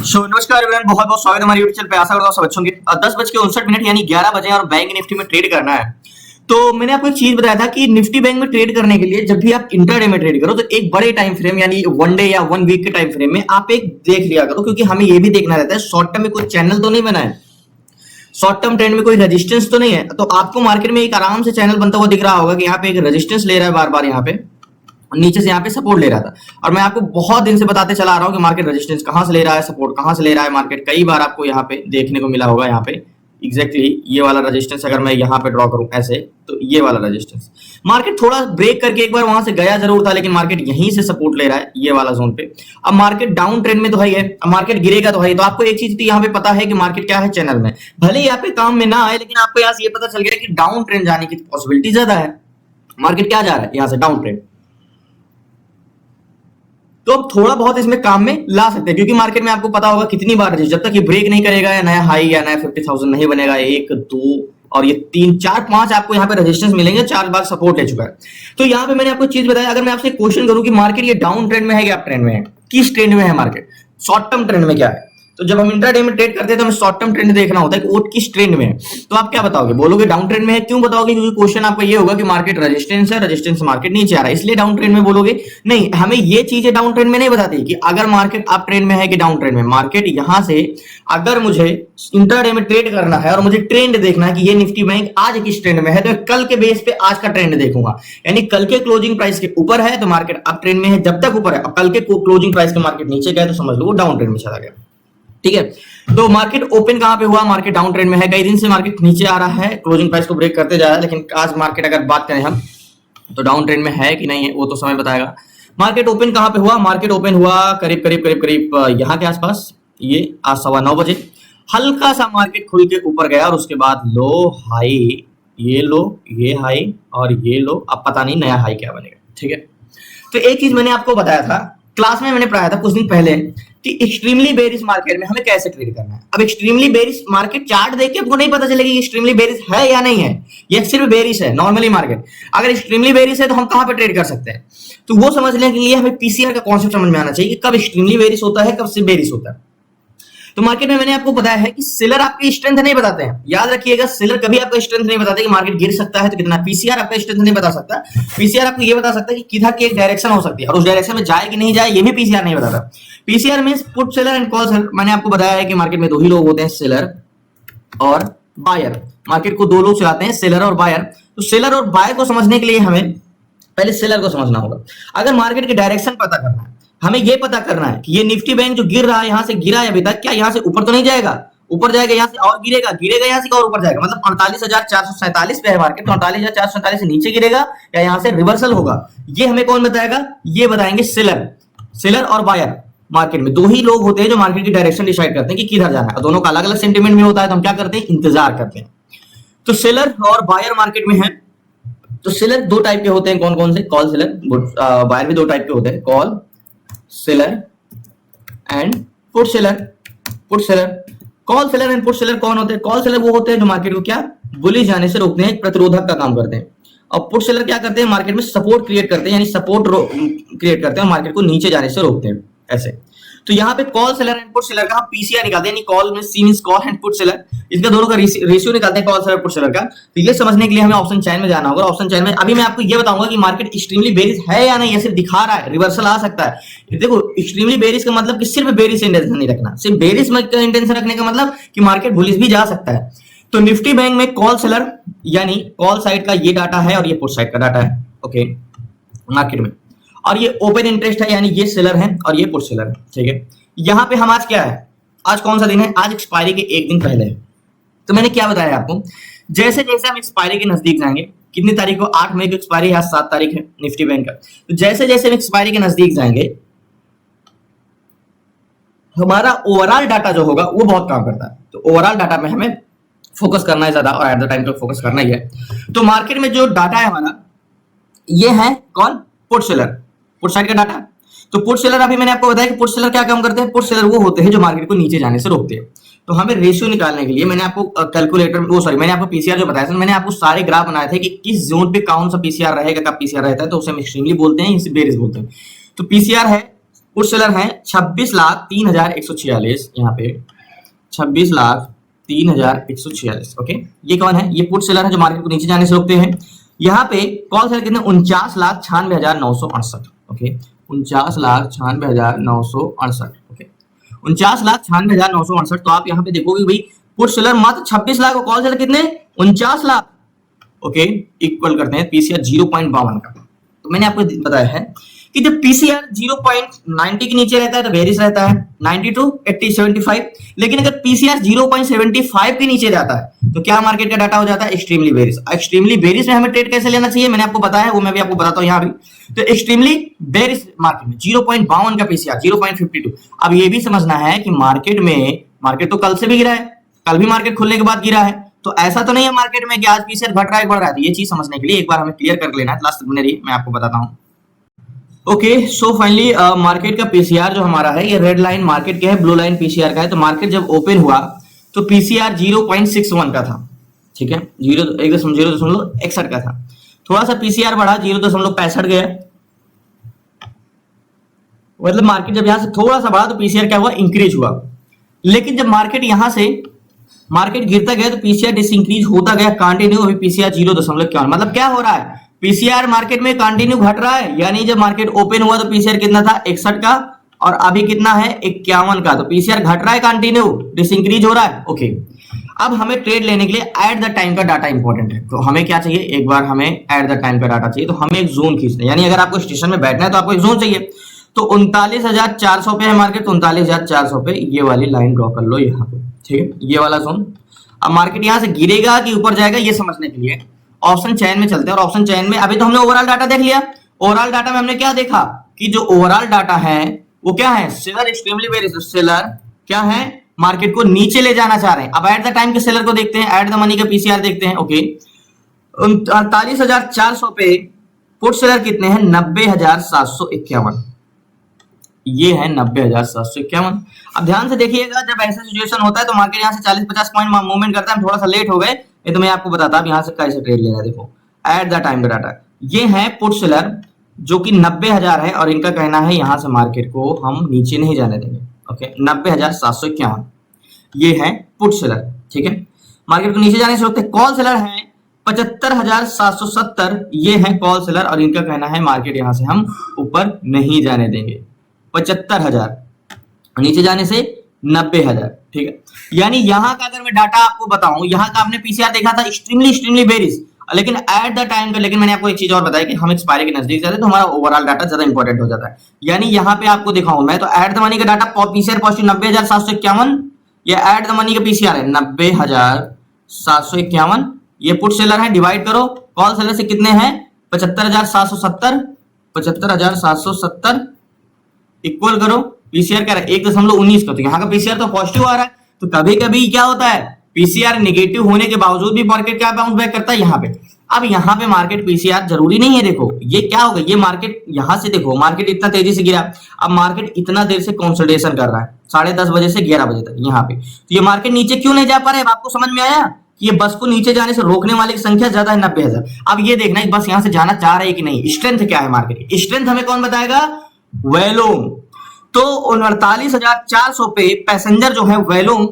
नमस्कार एवरीवन, बहुत बहुत स्वागत है हमारे यूट्यूब चैनल पे। आशा करता हूँ सब अच्छे होंगे। 10:59 यानी 11 बजे और बैंक निफ्टी में ट्रेड करना है। तो मैंने आपको एक चीज बताया था कि निफ्टी बैंक में ट्रेड करने के लिए जब भी आप इंट्राडे में ट्रेड करो तो एक बड़े टाइम फ्रेम यानी वन डे या वन वीक के टाइम फ्रेम में आप एक देख लिया करो, क्योंकि हमें ये भी देखना रहता है शॉर्ट टर्म में कोई चैनल तो नहीं बना है, शॉर्ट टर्म ट्रेंड में कोई रेजिस्टेंस तो नहीं है। तो आपको मार्केट में एक आराम से चैनल बनता हुआ दिख रहा होगा कि यहाँ पे एक रेजिस्टेंस ले रहा है बार बार, यहाँ पे नीचे से यहाँ पे सपोर्ट ले रहा था। और मैं आपको बहुत दिन से बताते चला आ रहा हूँ कि मार्केट रेजिस्टेंस कहां से ले रहा है, सपोर्ट कहां से ले रहा है। मार्केट कई बार आपको यहाँ पे देखने को मिला होगा, यहाँ पे एग्जैक्टली ये वाला रेजिस्टेंस अगर मैं यहाँ पे ड्रॉ करूं ऐसे, तो ये वाला रेजिस्टेंस मार्केट थोड़ा ब्रेक करके एक बार वहां से गया जरूर था, लेकिन मार्केट यहीं से सपोर्ट ले रहा है ये वाला जोन पे। अब मार्केट डाउन ट्रेंड में तो है, अब मार्केट गिरेगा तो है। तो आपको एक चीज यहाँ पे पता है कि मार्केट क्या है चैनल में, भले यहाँ पे काम में ना आए, लेकिन आपको यहाँ से ये पता चल गया कि डाउन ट्रेंड जाने की पॉसिबिलिटी ज्यादा है। मार्केट क्या जा रहा है यहाँ से, डाउन ट्रेंड। तो अब थोड़ा बहुत इसमें काम में ला सकते हैं, क्योंकि मार्केट में आपको पता होगा कितनी बार जब तक ये ब्रेक नहीं करेगा या नया हाई या नया 50,000 नहीं बनेगा, 1 2 और ये 3 4 5 आपको यहाँ पे रेजिस्टेंस मिलेंगे, 4 बार सपोर्ट ले चुका है। तो यहाँ पे मैंने आपको चीज बताया, अगर मैं आपसे क्वेश्चन करूं कि मार्केट ये डाउन ट्रेंड में है या अप ट्रेंड में है, किस ट्रेंड में है मार्केट, शॉर्ट टर्म ट्रेंड में क्या है। तो जब हम इंट्राडे में ट्रेड करते हैं तो हमें शॉर्ट टर्म ट्रेंड देखना होता है कि वो किस ट्रेंड में है। तो आप क्या बताओगे, बोलोगे डाउन ट्रेंड में है। क्यों बताओगे, क्योंकि क्वेश्चन आपका ये होगा कि मार्केट रेजिस्टेंस है, रेजिस्टेंस मार्केट नीचे आ रहा है, इसलिए डाउन ट्रेंड में बोलोगे। नहीं, हमें ये चीजें डाउन ट्रेंड में नहीं बताती कि अगर मार्केट अप ट्रेंड में है कि डाउन ट्रेंड में। मार्केट यहां से अगर मुझे इंट्राडे में ट्रेड करना है और मुझे ट्रेंड देखना है कि ये निफ्टी बैंक आज किस ट्रेंड में है, तो कल के बेस पे आज का ट्रेंड देखूंगा। यानी कल के क्लोजिंग प्राइस के ऊपर है तो मार्केट अप ट्रेंड में है, जब तक ऊपर है। कल के क्लोजिंग प्राइस के मार्केट नीचे गया तो समझ लो वो डाउन ट्रेंड में चला गया। ठीक है, तो मार्केट ओपन कहां पे हुआ, मार्केट डाउन ट्रेंड में है। कई दिन से मार्केट नीचे आ रहा है, क्लोजिंग प्राइस को ब्रेक करते जा रहा है, लेकिन आज मार्केट अगर बात करें हम तो डाउन ट्रेंड में है कि नहीं है वो तो समय बताएगा। मार्केट ओपन कहां पे हुआ, मार्केट ओपन हुआ करीब करीब करीब करीब यहाँ के आसपास, ये आज 9:15 बजे। हल्का सा मार्केट खुल के ऊपर गया और उसके बाद लो हाई, ये लो, ये हाई और ये लो। अब पता नहीं नया हाई क्या बनेगा। ठीक है, तो एक चीज मैंने आपको बताया था क्लास में, मैंने पढ़ाया था कुछ दिन पहले कि एक्सट्रीमली बेरिश मार्केट में हमें कैसे ट्रेड करना है। अब एक्सट्रीमली बेरिश मार्केट चार्ट देख के आपको नहीं पता चलेगा कि एक्सट्रीमली बेरिश है या नहीं है, ये सिर्फ बेरिश है नॉर्मली मार्केट। अगर एक्सट्रीमली बेरिश है तो हम कहां पे ट्रेड कर सकते हैं, तो वो समझ लें कि ये हमें पीसीआर का कॉन्सेप्ट समझ में आना चाहिए कि कब एक्सट्रीमली बेरिश होता है, कब सिर्फ बेरिश होता है। तो मार्केट में मैंने आपको बताया है कि सेलर आपकी स्ट्रेंथ नहीं बताते हैं, याद रखिएगा। सेलर कभी आपका स्ट्रेंथ नहीं बताते कि मार्केट गिर सकता है तो कितना। पीसीआर आपका स्ट्रेंथ नहीं बता सकता, पीसीआर आपको ये बता सकता है कि किधर की एक डायरेक्शन हो सकती है और उस डायरेक्शन में जाए कि नहीं जाए, ये भी पीसीआर नहीं बताता। PCR means put seller and call seller. मैंने आपको बताया है कि मार्केट में दो ही लोग होते हैं, सेलर और बायर। मार्केट को दो लोग चलाते हैं, सेलर और बायर। तो सेलर और बायर को समझने के लिए हमें पहले सेलर को समझना होगा। अगर मार्केट की डायरेक्शन पता करना है, हमें यह पता करना है कि ये निफ्टी बैंक जो गिर रहा है, यहां से गिरा है अभी तक, क्या यहां से ऊपर तो नहीं जाएगा, ऊपर जाएगा यहाँ से और गिरेगा, गिरेगा यहाँ से और ऊपर जाएगा, मतलब 48,447 पे है मार्केट, तो 48,447 से नीचे गिरेगा या यहाँ से रिवर्सल होगा, ये हमें कौन बताएगा, ये बताएंगे सेलर। सेलर और बायर मार्केट में दो ही लोग होते हैं जो मार्केट की डायरेक्शन डिसाइड करते हैं कि किधर जाना है। दोनों का अलग अलग सेंटीमेंट में होता है, तो हम क्या करते हैं, इंतजार करते हैं। तो सेलर और बायर मार्केट में है। तो सेलर दो टाइप के होते हैं, कौन कौन से, कॉल सेलर, बायर भी दो टाइप के होते हैं, call seller and put seller. Put seller, call seller and put seller कौन होते हैं, कॉल सेलर वो होते हैं जो मार्केट को क्या बुलिश जाने से रोकते हैं, प्रतिरोधक का काम करते हैं। और पुट सेलर क्या करते हैं, मार्केट में सपोर्ट क्रिएट करते हैं, यानी सपोर्ट क्रिएट करते हैं और मार्केट को नीचे जाने से रोकते हैं, ऐसे। तो यहाँ पे call seller and put seller का हम पीसीआर निकालते हैं, यानी कॉल में C means call and put seller, इसका दोनों का रेशियो निकालते हैं, कॉल सेलर पुट सेलर का। तो ये समझने के लिए हमें ऑप्शन चैन में जाना होगा। ऑप्शन चैन में अभी मैं आपको ये बताऊंगा कि मार्केट एक्सट्रीमली बेरिश है या नहीं, ये सिर्फ दिखा रहा है, रिवर्सल आ सकता है। देखो एक्सट्रीमली बेरिश का मतलब कि सिर्फ बेरिश इंटेंशन नहीं रखना, सिर्फ बेरिश का इंटेंशन रखने का मतलब कि मार्केट बुलिश भी जा सकता है। तो निफ्टी बैंक में कॉल सेलर यानी कॉल साइड का ये डाटा है और ये पुट साइड का डाटा है, ओके, मार्केट में। और ये ओपन इंटरेस्ट है, यानी ये सेलर है और ये पुट सेलर है, ठीक है। यहाँ पे हम आज क्या है, आज कौन सा दिन है, आज एक्सपायरी के एक दिन पहले है। तो मैंने क्या बताया आपको, जैसे जैसे हम एक्सपायरी के नजदीक जाएंगे, कितनी तारीख को, 8 मई को एक्सपायरी है, आज 7 तारीख है निफ्टी बैंक का। तो जैसे जैसे हम एक्सपायरी के नजदीक जाएंगे, हमारा ओवरऑल डाटा जो होगा वो बहुत काम करता है। तो ओवरऑल डाटा में हमें फोकस करना है ज्यादा और एट द टाइम तो फोकस करना ही है। तो मार्केट में जो डाटा है हमारा, ये है कौन, पुट सेलर, पुट साइड का डाटा। तो पुट सेलर, अभी मैंने आपको बताया कि पुट सेलर क्या काम करते हैं, पुट सेलर वो होते हैं जो मार्केट को नीचे जाने से रोकते हैं। तो हमें रेशियो निकालने के लिए मैंने आपको कैलकुलेटर मैंने आपको पीसीआर जो बताया था, मैंने आपको सारे ग्राफ बनाए थे कि किस जोन पे कौन सा पीसीआर रहेगा, कब पीसीआर रहता है, तो उसे हम एक्सट्रीमली बोलते हैं, इसे बेरिश बोलते हैं। तो पीसीआर है पुट सेलर हैं 26,03,146 यहाँ पे 26,03,146। ओके, ये कौन है? ये पुट सेलर है जो मार्केट को नीचे जाने से रोकते हैं। यहाँ पे कॉल सेलर कितने? 49,96,968। ओके, 49,96,968। ओके, 49,96,968। तो आप यहाँ पे देखोगे भाई पुट सेलर मात्र 26 लाख और कॉल सेलर कितने? 49 लाख। ओके, इक्वल करते हैं पीसीआर 0.52 का। तो मैंने आपको बताया है कि जब पीसीआर 0.90 के नीचे रहता है तो बेरिश रहता है 90 to 80 75, लेकिन अगर पीसीआर 0.75 के नीचे जाता है तो क्या मार्केट का डाटा हो जाता है? Extremely bearish. एक्सट्रीमली बेरिश में हमें ट्रेड कैसे लेना चाहिए मैंने आपको बताया है, वो मैं भी आपको बताता हूं यहाँ भी। तो एक्सट्रीमली बेरिश मार्केट में 0.52 का पीसीआर 0.52। अब ये भी समझना है कि मार्केट तो कल से भी गिरा है, कल भी मार्केट खुलने के बाद गिरा है, तो ऐसा तो नहीं है मार्केट में कि आज पीसीआर घट रहा है बढ़ रहा है। ये चीज समझने के लिए एक बार हमें क्लियर कर लेना है, लास्ट तक बने रहिए, मैं आपको बताता हूँ। ओके, सो फाइनली मार्केट का पीसीआर जो हमारा है, ये रेड लाइन मार्केट का है, ब्लू लाइन पीसीआर का है। तो मार्केट जब ओपन हुआ तो पीसीआर 0.61 का था, ठीक है, 0.61 का था। थोड़ा सा पीसीआर बढ़ा 0.65 गया, मतलब मार्केट जब यहां से थोड़ा सा बढ़ा तो पीसीआर क्या हुआ? इंक्रीज हुआ। लेकिन जब मार्केट यहां से गिरता गया तो पीसीआर डिसइंक्रीज होता गया कंटिन्यू। अभी पीसीआर 0.51, मतलब क्या हो रहा है? पीसीआर मार्केट में कंटिन्यू घट रहा है, यानी जब मार्केट ओपन हुआ तो पीसीआर कितना था? 61 का, और अभी कितना है? 51 का। तो पीसीआर घट रहा है कंटिन्यू, डिसइंक्रीज हो रहा है। ओके, अब हमें ट्रेड लेने के लिए एट द टाइम का डाटा इंपॉर्टेंट है। तो हमें क्या चाहिए? एक बार हमें एट द टाइम का डाटा चाहिए, तो हमें एक जोन खींचना है। यानी अगर आपको स्टेशन में बैठना है तो आपको एक जोन चाहिए। तो 39,400 पे है मार्केट, तो 39,400 पे ये वाली लाइन ड्रॉ कर लो यहाँ पे, ठीक है, ये वाला जोन। अब मार्केट यहां से गिरेगा कि ऊपर जाएगा ये समझने के लिए ऑप्शन चैन में चलते हैं। और ऑप्शन चैन में अभी तो हमने ओवरऑल डाटा देख लिया। ओवरऑल डाटा में हमने क्या देखा कि जो ओवरऑल डाटा है वो क्या है? Seller extremely bearish. सेलर क्या है? मार्केट को नीचे ले जाना चाह रहे हैं। अब एट द टाइम के सेलर को देखते हैं, एट द मनी का पीसीआर देखते हैं। ओके, 48,400 पे पुट सेलर कितने हैं? 90,751। ये है 90,751। अब ध्यान से देखिएगा, जब ऐसा सिचुएशन होता है तो मार्केट यहाँ से 40-50 पॉइंट मूवमेंट करता है। हम थोड़ा सा लेट हो गए, ये तो मैं आपको बताता हूँ यहाँ से कैसे ट्रेड लेना है। देखो एट द टाइम का डाटा, ये है पुट सेलर जो कि 90,000 है, और इनका कहना है यहाँ से मार्केट को हम नीचे नहीं जाने देंगे। ओके, 90,751 ये है पुट सेलर, ठीक है, मार्केट को नीचे जाने से रोकते। कॉल सेलर है 75,770, ये है कॉल सेलर, और इनका कहना है मार्केट यहाँ से हम ऊपर नहीं जाने देंगे। 75,000 नीचे जाने से 90,000, ठीक है। यानी यहाँ का अगर मैं डाटा आपको बताऊं, यहाँ का आपने पीसीआर देखा था एक्सट्रीमली बेरिश, लेकिन एट द टाइम का, लेकिन मैंने आपको एक चीज और बताया कि हम एक्सपायरी के नजदीक जाते हैं तो हमारा ओवरऑल डाटा ज्यादा इंपॉर्टेंट हो जाता है। यानी यहाँ पे आपको दिखाऊं मैं, तो एट द मनी का डाटा पीसीआर पॉजिटिव 90,751, ये एट द मनी का पीसीआर है 90,751। ये पुट सेलर है, डिवाइड करो कॉल सेलर से कितने हैं? 75,770, 75,770 इक्वल करो पीसीआर क्या है 1.19 का। तो यहाँ का पीसीआर तो पॉजिटिव आ रहा है। तो कभी कभी क्या होता है, पीसीआर नेगेटिव होने के बावजूद भी मार्केट क्या बाउंस बैक करता है यहाँ पे। अब यहाँ पे मार्केट पीसीआर जरूरी नहीं है। देखो ये क्या होगा, ये मार्केट यहाँ से देखो, मार्केट इतना तेजी से गिरा, अब मार्केट इतना देर से कंसोलिडेशन कर रहा है 10:30 बजे से 11 बजे तक यहाँ पे। तो ये मार्केट नीचे क्यों नहीं जा पा रहा है? आपको समझ में आया कि ये बस को नीचे जाने से रोकने वाले की संख्या ज्यादा है 90,000। अब ये देखना है बस यहाँ से जाना चाह रहे है कि नहीं, स्ट्रेंथ क्या है मार्केट की। स्ट्रेंथ हमें कौन बताएगा? वेलोम। तो 48,400 पे पैसेंजर जो है वेलोम,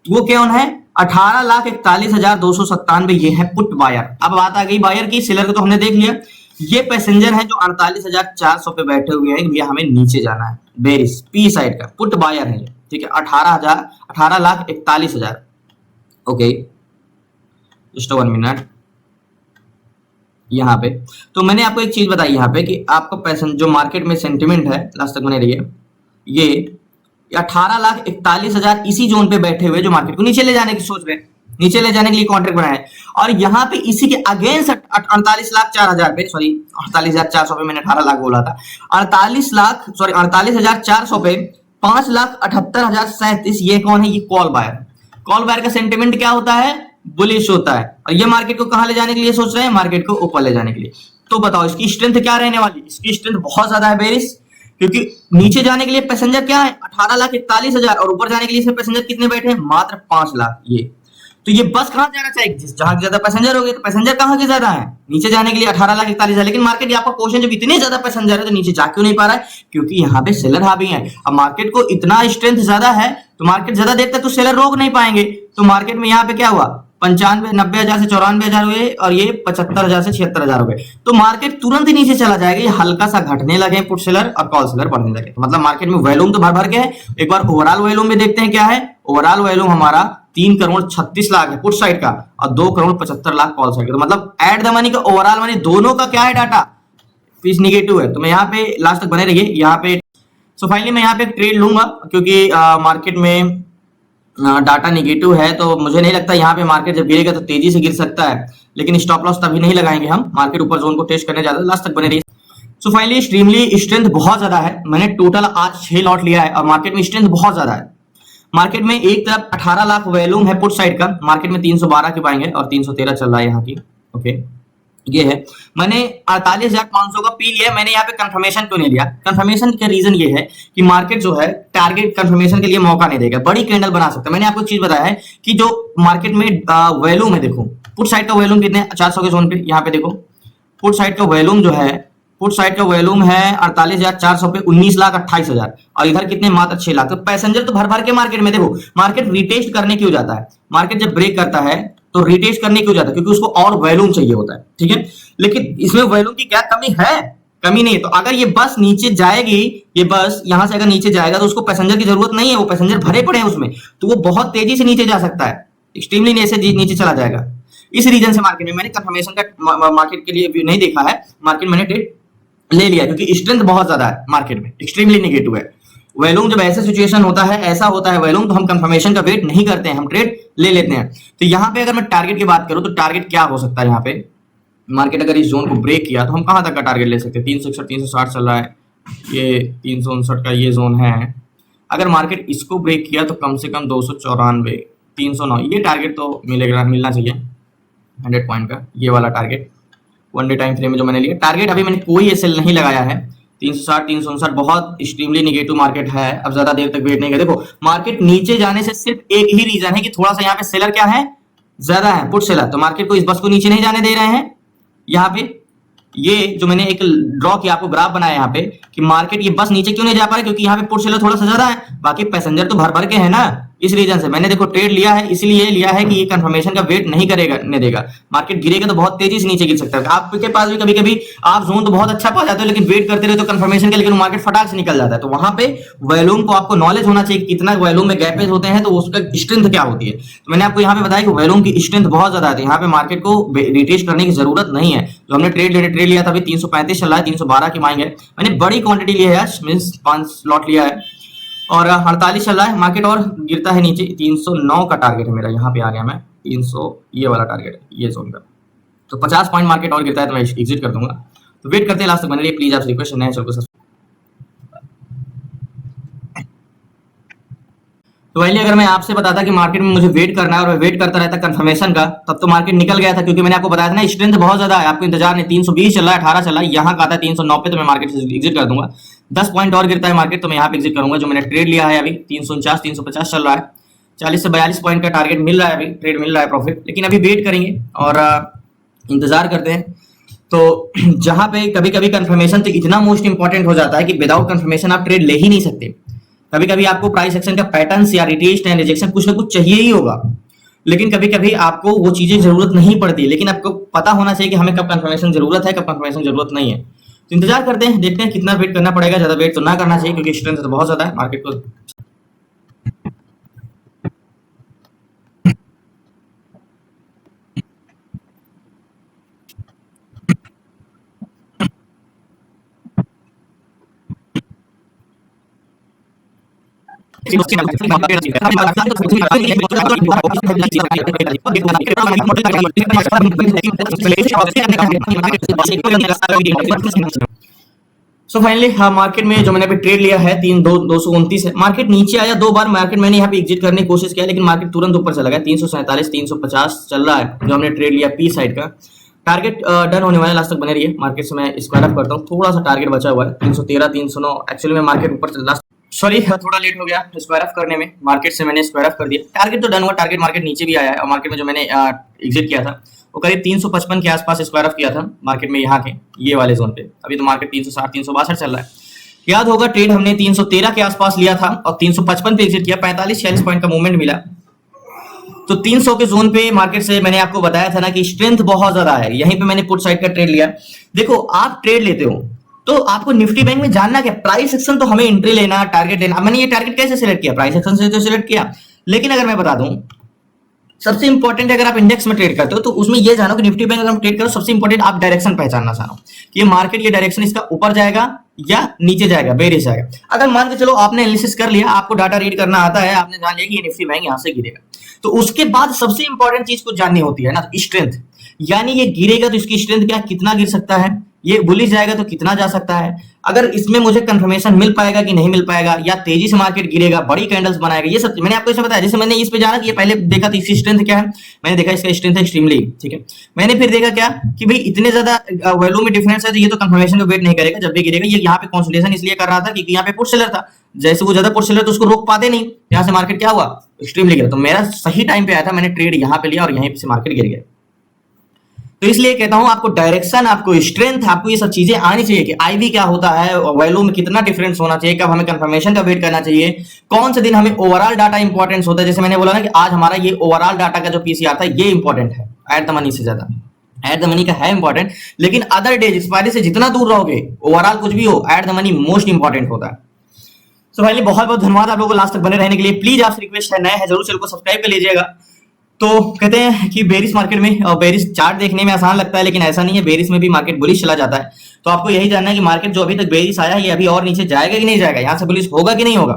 वो कौन है? 18,41,297, ये है पुट बायर। अब बात आ गई बायर की, सेलर को तो हमने देख लिया। ये पैसेंजर है जो 48,400 पे बैठे हुए हैं, ये हमें नीचे जाना है, बेरिश पी साइड का पुट बायर है, ठीक है, 18,41,000। ओके, जस्ट 1 मिनट यहाँ पे। तो मैंने आपको एक चीज बताई यहाँ पे कि आपको पैसेंजर जो मार्केट में सेंटिमेंट है, लास्ट तक बने रहिए, ये 18,41,000 इसी जोन पे बैठे हुए जो मार्केट को नीचे ले जाने की सोच रहे हैं, नीचे ले जाने के लिए कॉन्ट्रैक्ट बनाया है। और यहाँ पे इसी के अगेंस्ट 48,04,000 पे, सॉरी 48,400 पे, मैंने 18 लाख बोला था, 48,400 पे 5,78,037, ये कौन है? ये कॉल बायर। कॉल बायर का सेंटिमेंट क्या होता है? बुलिश होता है। और ये मार्केट को कहां ले जाने के लिए सोच रहे हैं? मार्केट को ऊपर ले जाने के लिए। तो बताओ इसकी स्ट्रेंथ क्या रहने वाली? इसकी स्ट्रेंथ बहुत ज्यादा है बेरिश, क्योंकि नीचे जाने के लिए पैसेंजर क्या है? 18,41,000, और ऊपर जाने के लिए पैसेंजर कितने बैठे हैं? मात्र 5 लाख। ये तो ये बस कहाँ जाना चाहिए, जहां ज्यादा पैसेंजर हो गए, तो पैसेंजर कहाँ के ज्यादा है, नीचे जाने के लिए 18,41,000। लेकिन मार्केट आपका क्वेश्चन जब इतने ज्यादा पैसेंजर है तो नीचे जा क्यों नहीं पा रहा है, क्योंकि यहाँ पे सेलर हावी है। अब मार्केट को इतना स्ट्रेंथ ज्यादा है तो मार्केट ज्यादा देर तक तो सेलर रोक नहीं पाएंगे। तो मार्केट में यहाँ पे क्या हुआ, 90,000 से 94,000 हुए और ये 75,000 से 76,000 हो गए। तो मार्केट तुरंत ही नीचे चला जाएगा, ये हल्का सा घटने लगे पुट सेलर और कॉल सेलर बढ़ने लगे। तो मतलब मार्केट में वॉल्यूम तो भर भर के है। एक बार ओवरऑल वॉल्यूम में देखते हैं क्या है। ओवरऑल वॉल्यूम हमारा 3,36,00,000 है पुट साइड का और 2,75,00,000 कॉल साइड का। तो मतलब एट द मनी का ओवरऑल मनी दोनों का क्या है, डाटा फीस निगेटिव है। तो मैं यहाँ पे लास्ट तक बने रहिए यहाँ पे। सो फाइनली मैं यहाँ पे ट्रेड लूंगा क्योंकि मार्केट में डाटा निगेटिव है, तो मुझे नहीं लगता यहाँ पे मार्केट जब गिरेगा तो तेजी से गिर सकता है। लेकिन स्टॉप लॉस तभी नहीं लगाएंगे हम, मार्केट ऊपर जोन को टेस्ट करने जाता है। लास्ट तक बने रहिए। सो फाइनली एक्सट्रीमली स्ट्रेंथ बहुत ज्यादा है। मैंने टोटल आज 6 लॉट लिया है और मार्केट में स्ट्रेंथ बहुत ज्यादा है। मार्केट में एक तरफ 18 लाख वॉल्यूम है पुट साइड का, मार्केट में 312 की पाएंगे और 313 चल रहा है यहाँ की। ओके ये है। मैंने 48,500 का पी लिया। मैंने यहाँ पे कंफर्मेशन क्यों नहीं लिया, कंफर्मेशन का रीजन ये है कि मार्केट जो है टारगेट कंफर्मेशन के लिए मौका नहीं देगा, बड़ी कैंडल बना सकता है। मैंने आपको चीज बताया है कि जो मार्केट में वॉल्यूम है, देखो पुट साइड का वॉल्यूम कितने 400 के जोन पे, यहाँ पे देखो पुट साइड का वॉल्यूम जो है, पुट साइड का वॉल्यूम है 48,400 पे 19,28,000 और इधर कितने मात्र 6 लाख। तो पैसेंजर तो भर भर के मार्केट में। देखो मार्केट रिटेस्ट करने क्यों जाता है, मार्केट जब ब्रेक करता है तो रिटेस्ट करने क्यों जाता है, क्योंकि उसको और वॉल्यूम चाहिए होता है। ठीक है, लेकिन इसमें वॉल्यूम की क्या कमी है, कमी नहीं है। तो अगर ये बस नीचे जाएगी, ये बस यहां से अगर नीचे जाएगा तो उसको पैसेंजर की जरूरत नहीं है, वो पैसेंजर भरे पड़े हैं उसमें, तो वो बहुत तेजी से नीचे जा सकता है, एक्सट्रीमली नीचे चला जाएगा। इस रीजन से मार्केट में मैंने कंफर्मेशन का मार्केट के लिए व्यू नहीं देखा है, मार्केट मैंने ट्रेड ले लिया क्योंकि स्ट्रेंथ बहुत ज्यादा है मार्केट में, एक्सट्रीमली नेगेटिव है वॉल्यूम। जब ऐसा सिचुएशन होता है, ऐसा होता है वॉल्यूम, तो हम कंफर्मेशन का वेट नहीं करते हैं, हम ट्रेड ले लेते हैं। तो यहाँ पे अगर मैं टारगेट की बात करूं तो टारगेट क्या हो सकता है, यहाँ पे मार्केट अगर इस जोन को ब्रेक किया तो हम कहां तक का टारगेट ले सकते हैं, 361 360 चल रहा है, ये 359 का ये जोन है। अगर मार्केट इसको ब्रेक किया तो कम से कम 294 309 ये टारगेट तो मिलेगा, मिलना चाहिए 100 पॉइंट का, ये वाला target one day time frame में जो मैंने लिया। टारगेट अभी मैंने कोई एसएल नहीं लगाया है, 360 359 बहुत एक्सट्रीमली नेगेटिव मार्केट है, अब ज्यादा देर तक वेट नहीं कर। देखो मार्केट नीचे जाने से सिर्फ एक ही रीजन है कि थोड़ा सा यहाँ पे सेलर क्या है, ज्यादा है पुट सेलर, तो मार्केट को इस बस को नीचे नहीं जाने दे रहे हैं। यहाँ पे ये जो मैंने एक ड्रॉ किया, आपको ग्राफ बनाया यहाँ पे कि मार्केट ये बस नीचे क्यों नहीं जा पा रहा, क्योंकि यहाँ पे पुट सेलर थोड़ा सा ज्यादा है, बाकी पैसेंजर तो भर भर के है ना। इस रीजन से मैंने देखो ट्रेड लिया है, इसलिए लिया है कि ये कंफर्मेशन का वेट नहीं करेगा, नहीं देगा। मार्केट गिरेगा तो बहुत तेजी से नीचे गिर सकता है। आपके पास भी कभी कभी आप जोन तो बहुत अच्छा पा जाते हो, लेकिन वेट करते रहे तो कंफर्मेशन का, लेकिन मार्केट फटाक से निकल जाता है। तो वहां पे वॉल्यूम को आपको नॉलेज होना चाहिए कितना वॉल्यूम में गैपेज होते हैं, तो उसका स्ट्रेंथ क्या होती है। तो मैंने आपको यहाँ पे बताया कि वॉल्यूम की स्ट्रेंथ बहुत ज्यादा है, यहाँ पे मार्केट को रिटेस्ट करने की जरूरत नहीं है। जो हमने ट्रेड लिया था अभी 335 चल रहा है, 312 की मांग है। मैंने बड़ी क्वांटिटी ली है, मींस 5 लॉट लिया है और 48 चल रहा है मार्केट और गिरता है नीचे। 309 का टारगेट है मेरा, यहाँ पे आ गया मैं 300, ये वाला टारगेट है ये जोन का। तो 50 पॉइंट मार्केट और गिरता है तो मैं एग्जिट कर दूंगा। तो वेट करते हैं लास्ट तक बने रहिए प्लीज, आपसे रिक्वेस्ट है चलो। तो पहले अगर मैं आपसे बताता कि मार्केट में मुझे वेट करना है और मैं वेट करता रहता कंफर्मेशन का, तब तो मार्केट निकल गया था, क्योंकि मैंने आपको बताया था ना स्ट्रेंथ बहुत ज्यादा है, आपको इंतजार नहीं। 320 चल रहा है, 18 चल रहा है, यहाँ का आता है 309 पे, तो मैं मार्केट से एग्जिट कर दूंगा। 10 पॉइंट और गिरता है मार्केट तो मैं यहाँ पे एग्जिट करूंगा। जो मैंने ट्रेड लिया है अभी 349 350 चल रहा है, 40 से 42 पॉइंट का टारगेट मिल रहा है, अभी ट्रेड मिल रहा है प्रॉफिट, लेकिन अभी वेट करेंगे और इंतजार करते हैं। तो जहां पे कभी कभी कंफर्मेशन तो इतना मोस्ट इंपॉर्टेंट हो जाता है कि विदाउट कंफर्मेशन आप ट्रेड ले ही नहीं सकते। कभी कभी आपको प्राइस एक्शन का पैटर्न या रिटेस्ट एंड रिजेक्शन कुछ ना कुछ चाहिए ही होगा, लेकिन कभी कभी आपको वो चीजें जरूरत नहीं पड़ती, लेकिन आपको पता होना चाहिए कि हमें कब कंफर्मेशन जरूरत है, कब कंफर्मेशन जरूरत नहीं है। तो इंतजार करते हैं, देखते हैं कितना वेट करना पड़ेगा। ज्यादा वेट तो ना करना चाहिए क्योंकि स्ट्रेंथ तो बहुत ज्यादा है मार्केट को। सो फाइनली हाँ, मार्केट में जो मैंने अभी ट्रेड लिया है 229 है। मार्केट नीचे आया 2 बार, मार्केट मैंने यहाँ पे एग्जिट करने की कोशिश किया, लेकिन मार्केट तुरंत ऊपर चला गया। 347 350 चल रहा है जो हमने ट्रेड लिया पी साइड का। टारगेट डन होने वाला, लास्ट तक बने रहिए। मार्केट से मैं स्क्वायर अप करता हूँ, थोड़ा सा टारगेट बचा हुआ है 313 309। एक्चुअली में मार्केट ऊपर चल रहा। सॉरी थोड़ा लेट हो गया स्क्वायर ऑफ करने में, मार्केट से मैंने स्क्वायर ऑफ कर दिया। टारगेट तो डन हुआ, टारगेट मार्केट नीचे भी आया है और मार्केट में जो मैंने एग्जिट किया था वो करीब 355 के आसपास स्क्वायर ऑफ किया था मार्केट में, यहाँ के ये वाले जोन पे। अभी तो मार्केट 360 362 चल रहा है। याद होगा ट्रेड हमने 313 के आसपास लिया था और 355 पे एग्जिट किया, 45-46 पॉइंट का मूवमेंट मिला। तो 300 के जोन पे मार्केट से मैंने आपको बताया था ना कि स्ट्रेंथ बहुत ज्यादा है, यहीं पे मैंने पुट साइड का ट्रेड लिया। देखो आप ट्रेड लेते हो तो आपको निफ्टी बैंक में जानना क्या, प्राइस एक्शन तो हमें एंट्री लेना, टारगेट लेना। मैंने ये टारगेट कैसे सिलेक्ट किया, प्राइस एक्शन से तो सिलेक्ट किया। लेकिन अगर मैं बता दूं सबसे इंपॉर्टेंट है, अगर आप इंडेक्स में ट्रेड करते हो तो उसमें ये जानो कि निफ्टी बैंक अगर हम ट्रेड करो, सबसे इंपॉर्टेंट आप डायरेक्शन पहचानना जानो कि ये मार्केट, ये डायरेक्शन इसका ऊपर जाएगा या नीचे जाएगा, बेरिश जाएगा। अगर मान के चलो आपने एनालिसिस कर लिया, आपको डाटा रीड करना आता है, आपने जान लिया कि ये निफ्टी बैंक यहाँ से गिरेगा, तो उसके बाद सबसे इंपॉर्टेंट चीज को जाननी होती है ना, स्ट्रेंथ। यानी ये गिरेगा तो इसकी स्ट्रेंथ क्या, कितना गिर सकता है, ये बुलिश जाएगा तो कितना जा सकता है। अगर इसमें मुझे कंफर्मेशन मिल पाएगा कि नहीं मिल पाएगा, या तेजी से मार्केट गिरेगा, बड़ी कैंडल्स बनाएगा, ये सब मैंने आपको इसमें बताया। जैसे मैंने इस पे जाना कि ये पहले देखा तो इसकी स्ट्रेंथ क्या है, मैंने देखा इसका स्ट्रेंथ है एक्सट्रीमली, ठीक है। मैंने फिर देखा क्या कि भाई इतने ज्यादा वैल्यू में डिफरेंस है तो ये तो कंफर्मेशन को वेट नहीं करेगा, जब भी गिरेगा। ये यहाँ पे कंसोलिडेशन इसलिए कर रहा था क्योंकि यहाँ पे पुट सेलर था, जैसे वो ज्यादा पुट सेलर तो उसको रोक पाते नहीं, यहाँ से मार्केट क्या हुआ, एक्सट्रीमली गिरा। तो मेरा सही टाइम पे आया था, मैंने ट्रेड यहाँ पे लिया और यहीं से मार्केट गिर गया। तो इसलिए कहता हूं आपको डायरेक्शन, आपको स्ट्रेंथ, आपको ये सब चीजें आनी चाहिए कि आईवी क्या होता है, वैल्यू में कितना डिफरेंस होना चाहिए, कब हमें कंफर्मेशन का वेट करना चाहिए, कौन से दिन हमें ओवरऑल डाटा इंपॉर्टेंस होता है। जैसे मैंने बोला ना कि आज हमारा ये ओवरऑल डाटा का जो पीसीआर था ये इंपॉर्टेंट है एट द मनी से ज्यादा। एट द मनी का है इंपॉर्टेंट, लेकिन अदर डेज एक्सपायरी से जितना दूर रहोगे, ओवरऑल कुछ भी हो, at the money most important होता है। तो भाई बहुत बहुत धन्यवाद आप लोगों को लास्ट तक बने रहने के लिए। प्लीज आपसे रिक्वेस्ट है, नए हैं जरूर चैनल को सब्सक्राइब कर लीजिएगा। तो कहते हैं कि बेरिस मार्केट में, बेरिस चार्ट देखने में आसान लगता है लेकिन ऐसा नहीं है, बेरिस में भी मार्केट बुलिश चला जाता है। तो आपको यही जानना है कि मार्केट जो अभी तक बेरिस आया है ये अभी और नीचे जाएगा कि नहीं जाएगा, यहाँ से बुलिश होगा कि नहीं होगा।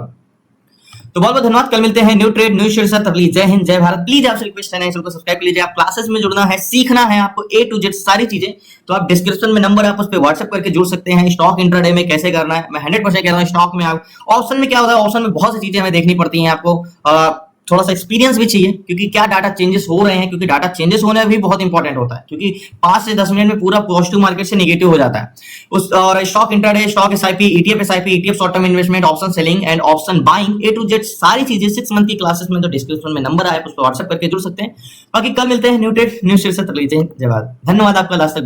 तो बहुत बहुत धन्यवाद, कल मिलते हैं न्यू ट्रेड न्यू शेयर साथ। तब जय हिंद जय भारत। प्लीज आपसे रिक्वेस्ट है चैनल को सब्सक्राइब कर लीजिए। आप क्लासेस में जुड़ना है, सीखना है आपको A to Z सारी चीजें, तो आप डिस्क्रिप्शन में नंबर है, आप उस पर व्हाट्सएप करके जुड़ सकते हैं। स्टॉक इंट्राडे में कैसे करना है मैं 100% कह रहा हूँ। स्टॉक में आप ऑप्शन में क्या होता है, ऑप्शन में बहुत सी चीजें हमें देखनी पड़ती हैं, आपको थोड़ा सा एक्सपीरियंस भी चाहिए क्योंकि क्या डाटा चेंजेस हो रहे हैं, क्योंकि डाटा चेंजेस होना भी बहुत इंपॉर्टेंट होता है, क्योंकि 5 से 10 मिनट में पूरा पॉजिटिव मार्केट से नेगेटिव हो जाता है उस। और stock intraday, stock SIP, ETF short term investment, option selling and option buying, A to Z सारी चीजें 6 मंथ की क्लासेस में, तो डिस्क्रिप्शन में नंबर आया उस पर व्हाट्सएप करके जुड़ सकते हैं। बाकी कल मिलते हैं न्यू ट्रेड न्यू शेयर से। तब जय भारत। धन्यवाद आपका लास्ट तक